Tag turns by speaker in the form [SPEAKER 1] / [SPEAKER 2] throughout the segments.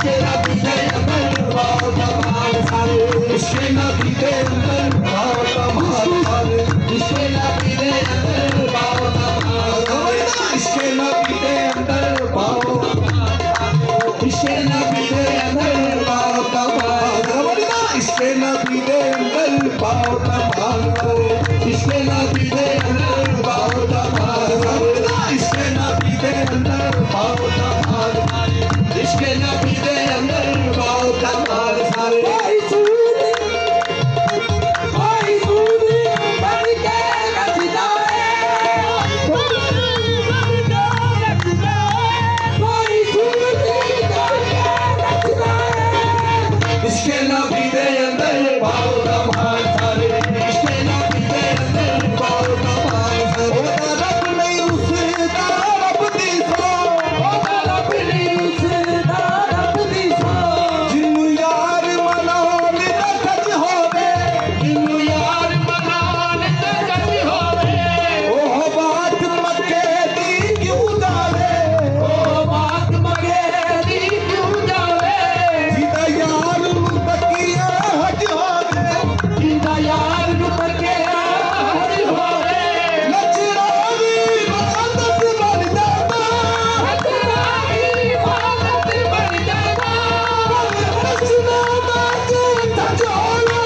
[SPEAKER 1] इश्के नबी दे अंदर बहुत कमाल सारे इश्के नबी दे अंदर बहुत कमाल सारे इश्के नबी दे अंदर बहुत कमाल इश्के नबी दे अंदर बहुत इश्के नबी दे अंदर बहुत कमाल इश्के नबी दे अंदर बहुत कमाल इश्के नबी दे अंदर बहुत कमाल इश्के नबी दे अंदर बहुत कमाल इश्के नबी दे अंदर बहुत कमाल सारे इश्के नबी दे अंदर बहुत कमाल सारे इश्के नबी दे अंदर बहुत कमाल सारे ओदा रब नहीं उसदा रब दी सो ओदा रब नहीं उसदा रब दी सो जिन्नू यार मनान ते खज होवे जिन्नू यार मनान ते खज होवे ओह बात मक्के दी क्यों जावे ओह बात मक्के दी क्यों जावे जिदा यार बकिया हज होवे जिदा यार बकिया हज होवे लचरावी इबादत बन जावा लचरावी इबादत बन जावा लचना बाज तजोला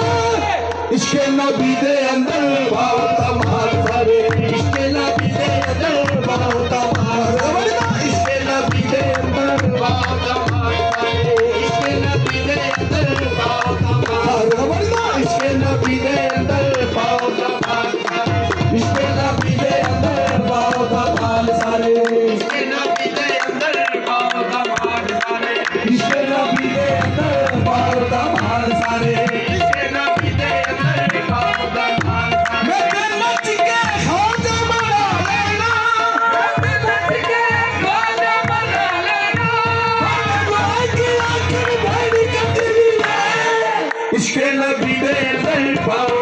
[SPEAKER 1] इश्के नबी दे अंदर बहुत कमाल सारे इश्के नबी दे अंदर बहुत कमाल इश्के नबी दे अंदर बहुत कमाल सारे इश्के नबी दे अंदर बहुत कमाल इश्के नबी दे अंदर बहुत कमाल इश्के नबी दे अंदर बहुत कमाल सारे इश्के नबी दे अंदर बहुत कमाल सारे इश्के नबी दे अंदर बहुत कमाल सारे इश्के नबी दे अंदर बहुत कमाल मैं नच के खाजा बना लेना मैं नच के खाजा बना लेना भाई की आखिर बड़ी कतरी है इश्के नबी दे अंदर बहुत